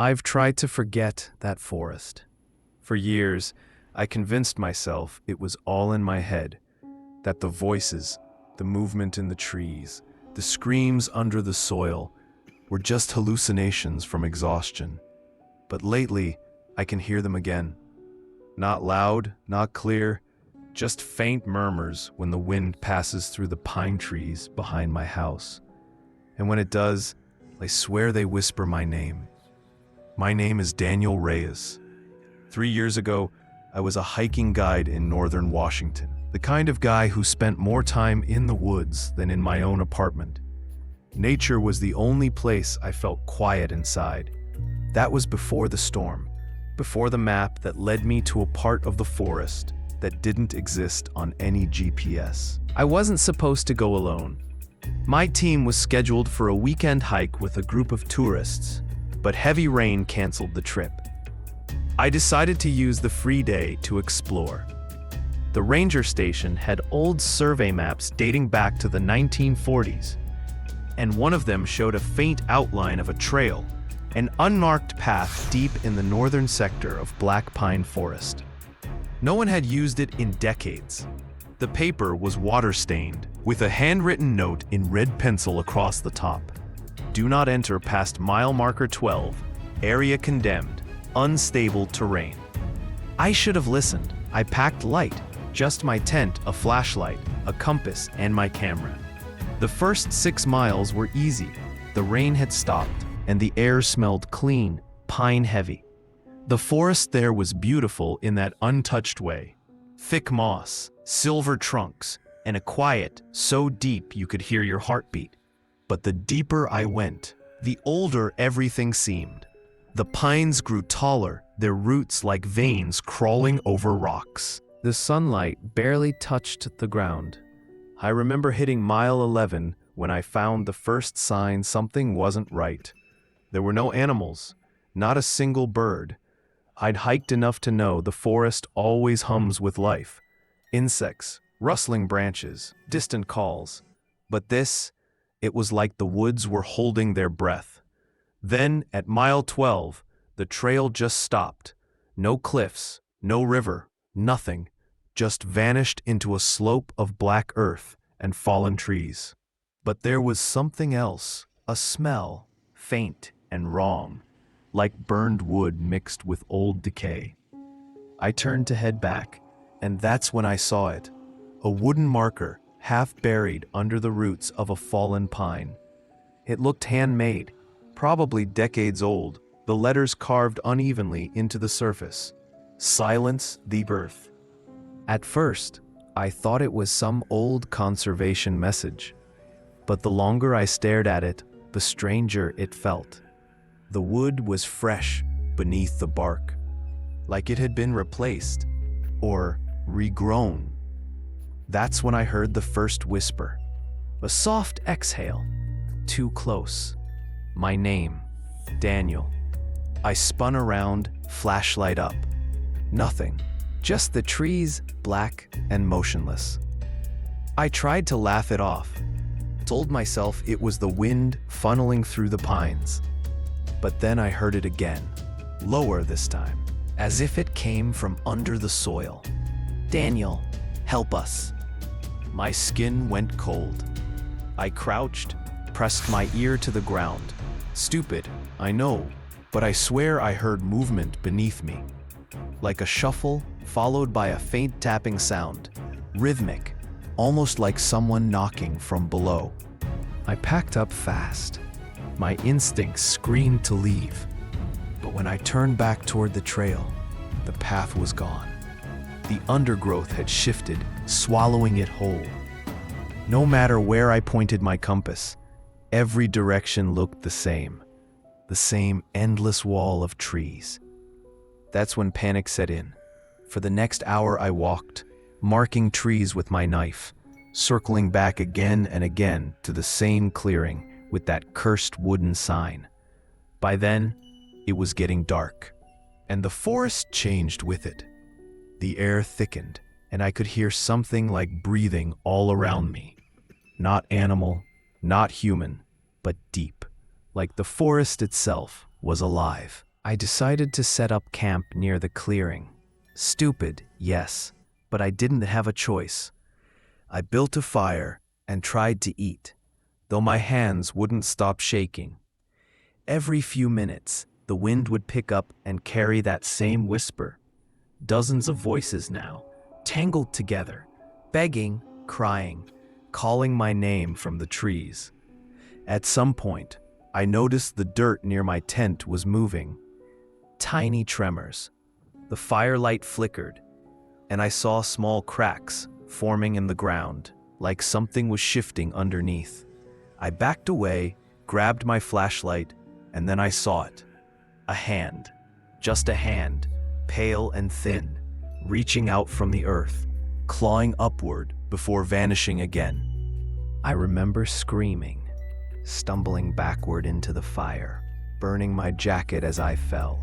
I've tried to forget that forest. For years, I convinced myself it was all in my head, that the voices, the movement in the trees, the screams under the soil were just hallucinations from exhaustion. But lately, I can hear them again. Not loud, not clear, just faint murmurs when the wind passes through the pine trees behind my house. And when it does, I swear they whisper my name. My name is Daniel Reyes. 3 years ago, I was a hiking guide in northern Washington, the kind of guy who spent more time in the woods than in my own apartment. Nature was the only place I felt quiet inside. That was before the storm, before the map that led me to a part of the forest that didn't exist on any GPS. I wasn't supposed to go alone. My team was scheduled for a weekend hike with a group of tourists, but heavy rain canceled the trip. I decided to use the free day to explore. The ranger station had old survey maps dating back to the 1940s, and one of them showed a faint outline of a trail, an unmarked path deep in the northern sector of Black Pine Forest. No one had used it in decades. The paper was water-stained, with a handwritten note in red pencil across the top. Do not enter past mile marker 12, area condemned, unstable terrain. I should have listened. I packed light, just my tent, a flashlight, a compass, and my camera. The first 6 miles were easy. The rain had stopped, and the air smelled clean, pine-heavy. The forest there was beautiful in that untouched way. Thick moss, silver trunks, and a quiet so deep you could hear your heartbeat. But the deeper I went, the older everything seemed. The pines grew taller, their roots like veins crawling over rocks. The sunlight barely touched the ground. I remember hitting mile 11 when I found the first sign something wasn't right. There were no animals, not a single bird. I'd hiked enough to know the forest always hums with life. Insects, rustling branches, distant calls. But this, it was like the woods were holding their breath. Then, at mile 12, the trail just stopped. No cliffs, no river, nothing. Just vanished into a slope of black earth and fallen trees. But there was something else, a smell, faint and wrong, like burned wood mixed with old decay. I turned to head back, and that's when I saw it. A wooden marker, half buried under the roots of a fallen pine. It looked handmade, probably decades old, the letters carved unevenly into the surface. Silence the earth. At first, I thought it was some old conservation message. But the longer I stared at it, the stranger it felt. The wood was fresh beneath the bark, like it had been replaced or regrown. That's when I heard the first whisper, a soft exhale, too close. My name, Daniel. I spun around, flashlight up. Nothing, just the trees, black and motionless. I tried to laugh it off, told myself it was the wind funneling through the pines. But then I heard it again, lower this time, as if it came from under the soil. Daniel, help us. My skin went cold. I crouched, pressed my ear to the ground. Stupid, I know, but I swear I heard movement beneath me. Like a shuffle, followed by a faint tapping sound, rhythmic, almost like someone knocking from below. I packed up fast. My instincts screamed to leave. But when I turned back toward the trail, the path was gone. The undergrowth had shifted, swallowing it whole. No matter where I pointed my compass, every direction looked the same endless wall of trees. That's when panic set in. For the next hour I walked, marking trees with my knife, circling back again and again to the same clearing with that cursed wooden sign. By then, it was getting dark, and the forest changed with it. The air thickened, and I could hear something like breathing all around me. Not animal, not human, but deep, like the forest itself was alive. I decided to set up camp near the clearing. Stupid, yes, but I didn't have a choice. I built a fire and tried to eat, though my hands wouldn't stop shaking. Every few minutes, the wind would pick up and carry that same whisper. Dozens of voices now, tangled together, begging, crying, calling my name from the trees. At some point, I noticed the dirt near my tent was moving. Tiny tremors. The firelight flickered, and I saw small cracks forming in the ground, like something was shifting underneath. I backed away, grabbed my flashlight, and then I saw it. A hand. Just a hand, pale and thin, reaching out from the earth, clawing upward before vanishing again. I remember screaming, stumbling backward into the fire, burning my jacket as I fell.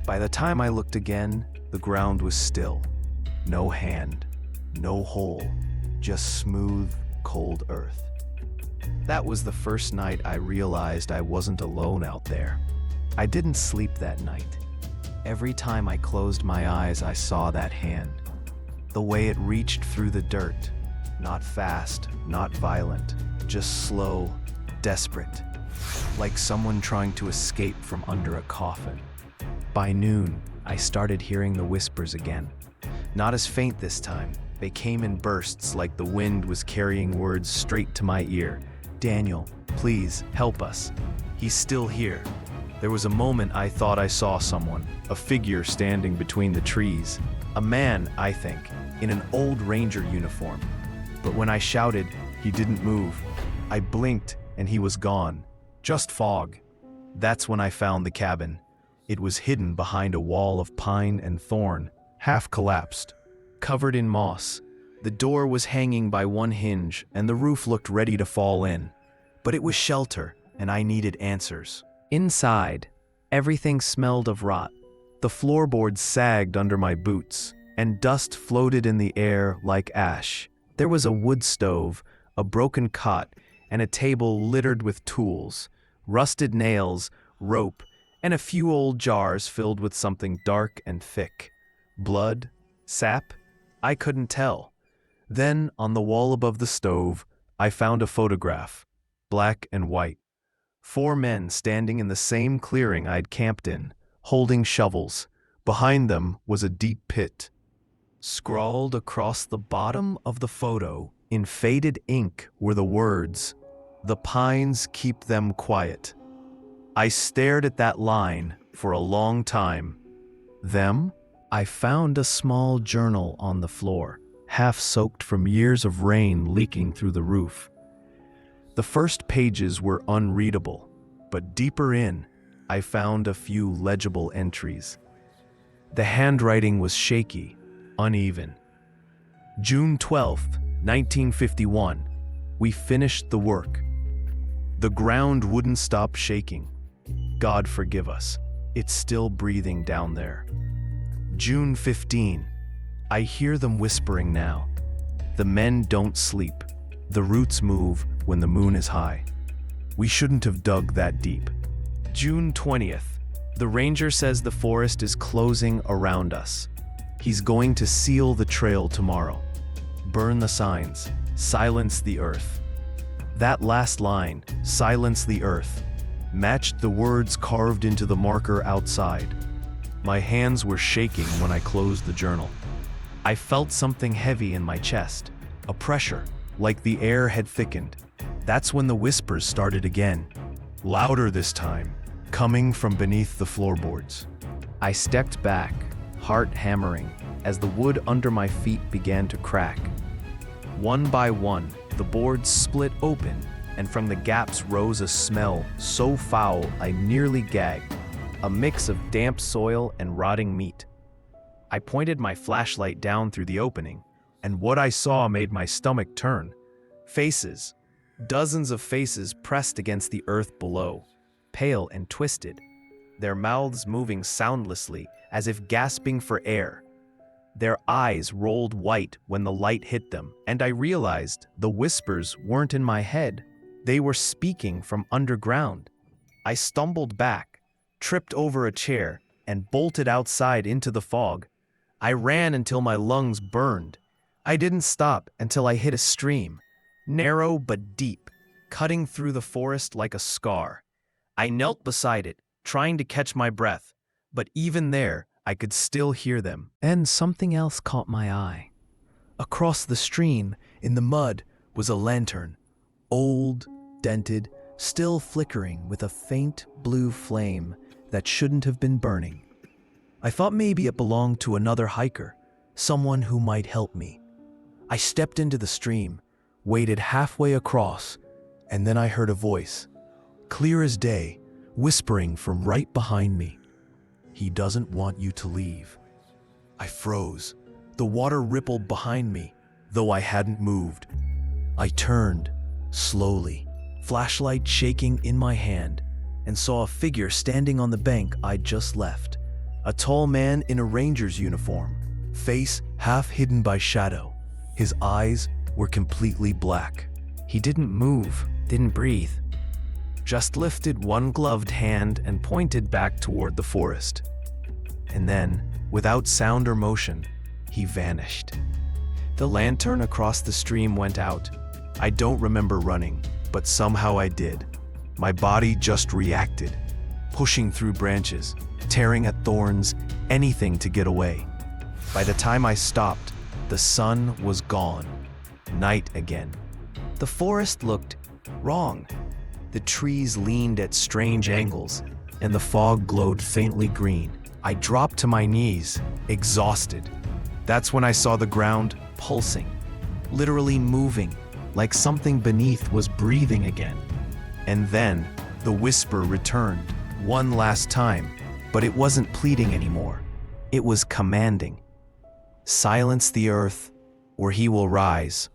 By the time I looked again, the ground was still. No hand, no hole, just smooth, cold earth. That was the first night I realized I wasn't alone out there. I didn't sleep that night. Every time I closed my eyes, I saw that hand. The way it reached through the dirt. Not fast, not violent, just slow, desperate. Like someone trying to escape from under a coffin. By noon, I started hearing the whispers again. Not as faint this time. They came in bursts like the wind was carrying words straight to my ear. Daniel, please, help us. He's still here. There was a moment I thought I saw someone, a figure standing between the trees. A man, I think, in an old ranger uniform. But when I shouted, he didn't move. I blinked and he was gone. Just fog. That's when I found the cabin. It was hidden behind a wall of pine and thorn, half collapsed, covered in moss. The door was hanging by one hinge and the roof looked ready to fall in. But it was shelter and I needed answers. Inside, everything smelled of rot. The floorboards sagged under my boots, and dust floated in the air like ash. There was a wood stove, a broken cot, and a table littered with tools, rusted nails, rope, and a few old jars filled with something dark and thick. Blood? Sap? I couldn't tell. Then, on the wall above the stove, I found a photograph, black and white. 4 men standing in the same clearing I'd camped in, holding shovels. Behind them was a deep pit. Scrawled across the bottom of the photo, in faded ink, were the words, "The pines keep them quiet." I stared at that line for a long time. Them? I found a small journal on the floor, half soaked from years of rain leaking through the roof. The first pages were unreadable, but deeper in, I found a few legible entries. The handwriting was shaky, uneven. June 12th, 1951. We finished the work. The ground wouldn't stop shaking. God forgive us. It's still breathing down there. June 15. I hear them whispering now. The men don't sleep. The roots move when the moon is high. We shouldn't have dug that deep. June 20th. The ranger says the forest is closing around us. He's going to seal the trail tomorrow. Burn the signs. Silence the earth. That last line, silence the earth, matched the words carved into the marker outside. My hands were shaking when I closed the journal. I felt something heavy in my chest, a pressure, like the air had thickened. That's when the whispers started again, louder this time, coming from beneath the floorboards. I stepped back, heart hammering, as the wood under my feet began to crack. One by one, the boards split open, and from the gaps rose a smell so foul I nearly gagged, a mix of damp soil and rotting meat. I pointed my flashlight down through the opening, and what I saw made my stomach turn. Faces. Dozens of faces pressed against the earth below, pale and twisted, their mouths moving soundlessly as if gasping for air. Their eyes rolled white when the light hit them, and I realized the whispers weren't in my head. They were speaking from underground. I stumbled back, tripped over a chair, and bolted outside into the fog. I ran until my lungs burned. I didn't stop until I hit a stream, narrow but deep, cutting through the forest like a scar. I knelt beside it, trying to catch my breath, but even there, I could still hear them. And something else caught my eye. Across the stream, in the mud, was a lantern, old, dented, still flickering with a faint blue flame that shouldn't have been burning. I thought maybe it belonged to another hiker, someone who might help me. I stepped into the stream, waded halfway across, and then I heard a voice, clear as day, whispering from right behind me. "He doesn't want you to leave." I froze. The water rippled behind me, though I hadn't moved. I turned, slowly, flashlight shaking in my hand, and saw a figure standing on the bank I'd just left. A tall man in a ranger's uniform, face half hidden by shadow. His eyes were completely black. He didn't move, didn't breathe. Just lifted one gloved hand and pointed back toward the forest. And then, without sound or motion, he vanished. The lantern across the stream went out. I don't remember running, but somehow I did. My body just reacted, pushing through branches, tearing at thorns, anything to get away. By the time I stopped, the sun was gone. Night again. The forest looked wrong. The trees leaned at strange angles, and the fog glowed faintly green. I dropped to my knees, exhausted. That's when I saw the ground pulsing, literally moving, like something beneath was breathing again. And then the whisper returned, one last time, but it wasn't pleading anymore. It was commanding. "Silence the earth, or he will rise."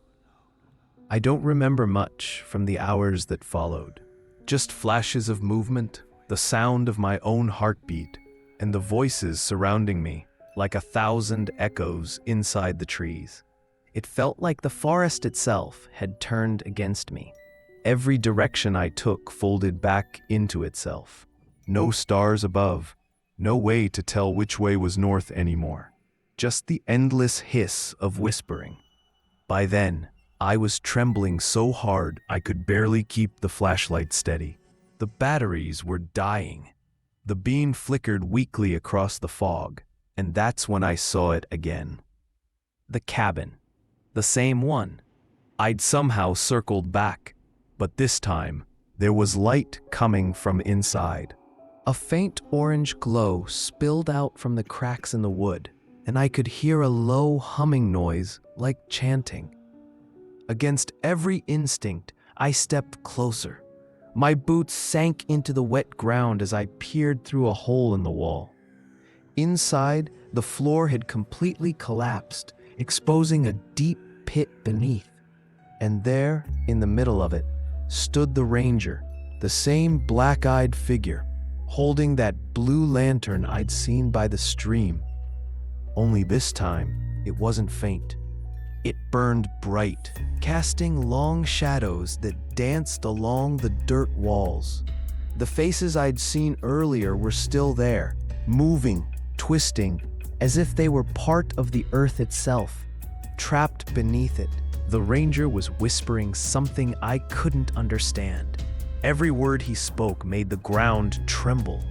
I don't remember much from the hours that followed. Just flashes of movement, the sound of my own heartbeat, and the voices surrounding me, like 1,000 echoes inside the trees. It felt like the forest itself had turned against me. Every direction I took folded back into itself. No stars above, no way to tell which way was north anymore. Just the endless hiss of whispering. By then, I was trembling so hard I could barely keep the flashlight steady. The batteries were dying. The beam flickered weakly across the fog, and that's when I saw it again. The cabin. The same one. I'd somehow circled back, but this time, there was light coming from inside. A faint orange glow spilled out from the cracks in the wood, and I could hear a low humming noise like chanting. Against every instinct, I stepped closer. My boots sank into the wet ground as I peered through a hole in the wall. Inside, the floor had completely collapsed, exposing a deep pit beneath. And there, in the middle of it, stood the ranger, the same black-eyed figure, holding that blue lantern I'd seen by the stream. Only this time, it wasn't faint. It burned bright, casting long shadows that danced along the dirt walls. The faces I'd seen earlier were still there, moving, twisting, as if they were part of the earth itself, trapped beneath it. The ranger was whispering something I couldn't understand. Every word he spoke made the ground tremble,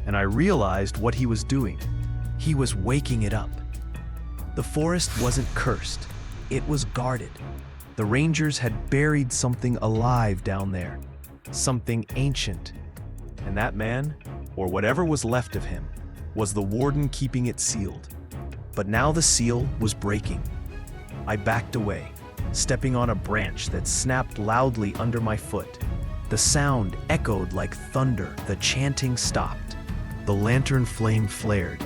and I realized what he was doing. He was waking it up. The forest wasn't cursed. It was guarded. The rangers had buried something alive down there, something ancient. And that man, or whatever was left of him, was the warden keeping it sealed. But now the seal was breaking. I backed away, stepping on a branch that snapped loudly under my foot. The sound echoed like thunder. The chanting stopped. The lantern flame flared,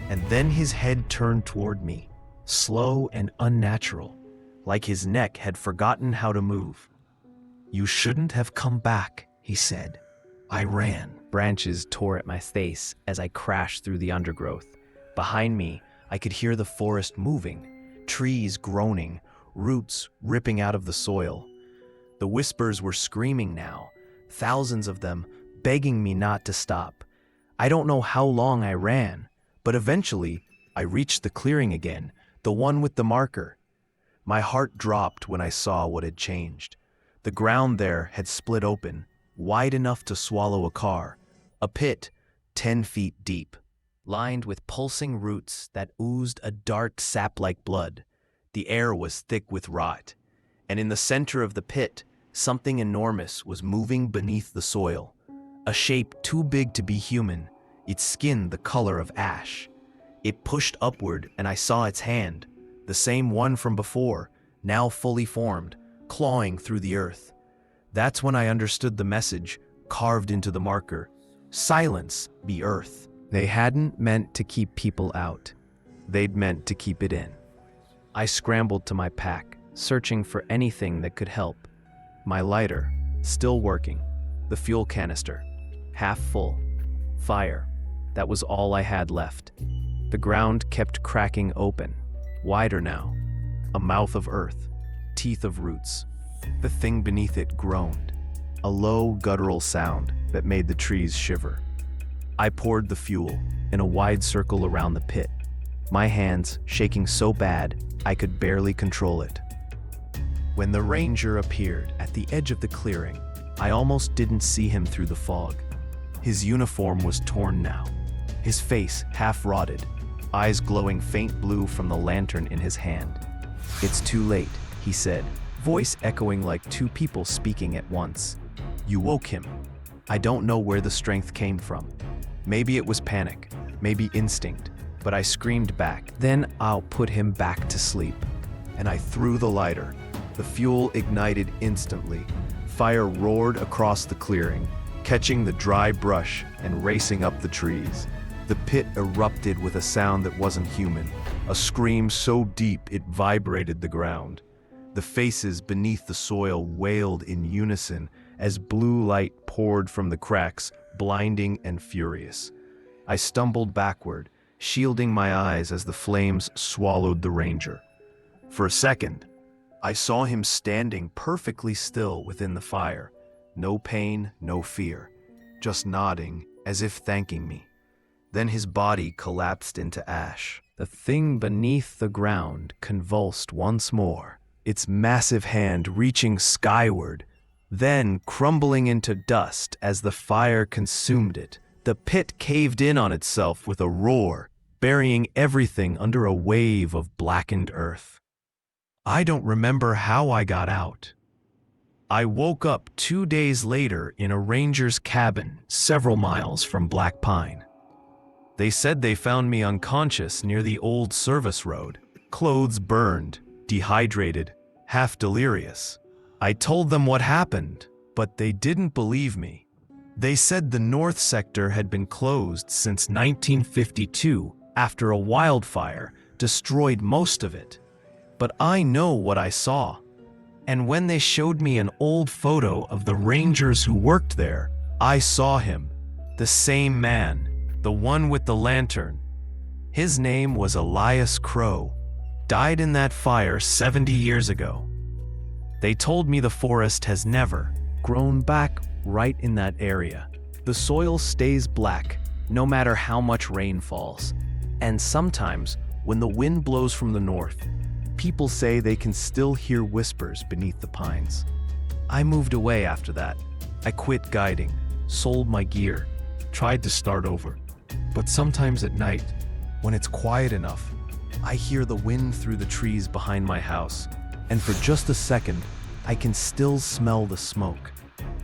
and then his head turned toward me, slow and unnatural, like his neck had forgotten how to move. "You shouldn't have come back," he said. I ran. Branches tore at my face as I crashed through the undergrowth. Behind me, I could hear the forest moving, trees groaning, roots ripping out of the soil. The whispers were screaming now, thousands of them begging me not to stop. I don't know how long I ran, but eventually I reached the clearing again, the one with the marker. My heart dropped when I saw what had changed. The ground there had split open, wide enough to swallow a car, a pit 10 feet deep, lined with pulsing roots that oozed a dark sap-like blood. The air was thick with rot, and in the center of the pit, something enormous was moving beneath the soil, a shape too big to be human, its skin the color of ash. It pushed upward, and I saw its hand, the same one from before, now fully formed, clawing through the earth. That's when I understood the message carved into the marker. Silence, be earth. They hadn't meant to keep people out. They'd meant to keep it in. I scrambled to my pack, searching for anything that could help. My lighter, still working. The fuel canister, half full. Fire, that was all I had left. The ground kept cracking open, wider now. A mouth of earth, teeth of roots. The thing beneath it groaned, a low guttural sound that made the trees shiver. I poured the fuel in a wide circle around the pit, my hands shaking so bad I could barely control it. When the ranger appeared at the edge of the clearing, I almost didn't see him through the fog. His uniform was torn now, his face half rotted, eyes glowing faint blue from the lantern in his hand. "It's too late," he said, voice echoing like two people speaking at once. "You woke him." I don't know where the strength came from. Maybe it was panic, maybe instinct, but I screamed back, "Then I'll put him back to sleep." And I threw the lighter. The fuel ignited instantly. Fire roared across the clearing, catching the dry brush and racing up the trees. The pit erupted with a sound that wasn't human, a scream so deep it vibrated the ground. The faces beneath the soil wailed in unison as blue light poured from the cracks, blinding and furious. I stumbled backward, shielding my eyes as the flames swallowed the ranger. For a second, I saw him standing perfectly still within the fire. No pain, no fear, just nodding as if thanking me. Then his body collapsed into ash. The thing beneath the ground convulsed once more, its massive hand reaching skyward, then crumbling into dust as the fire consumed it. The pit caved in on itself with a roar, burying everything under a wave of blackened earth. I don't remember how I got out. I woke up 2 days later in a ranger's cabin several miles from Black Pine. They said they found me unconscious near the old service road, clothes burned, dehydrated, half delirious. I told them what happened, but they didn't believe me. They said the north sector had been closed since 1952 after a wildfire destroyed most of it. But I know what I saw. And when they showed me an old photo of the rangers who worked there, I saw him, the same man, the one with the lantern. His name was Elias Crow, died in that fire 70 years ago. They told me the forest has never grown back right in that area. The soil stays black, no matter how much rain falls. And sometimes, when the wind blows from the north, people say they can still hear whispers beneath the pines. I moved away after that. I quit guiding, sold my gear, tried to start over. But sometimes at night, when it's quiet enough, I hear the wind through the trees behind my house, and for just a second, I can still smell the smoke.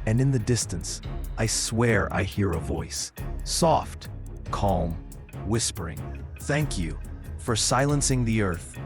And in the distance, I swear I hear a voice, soft, calm, whispering, "Thank you for silencing the earth."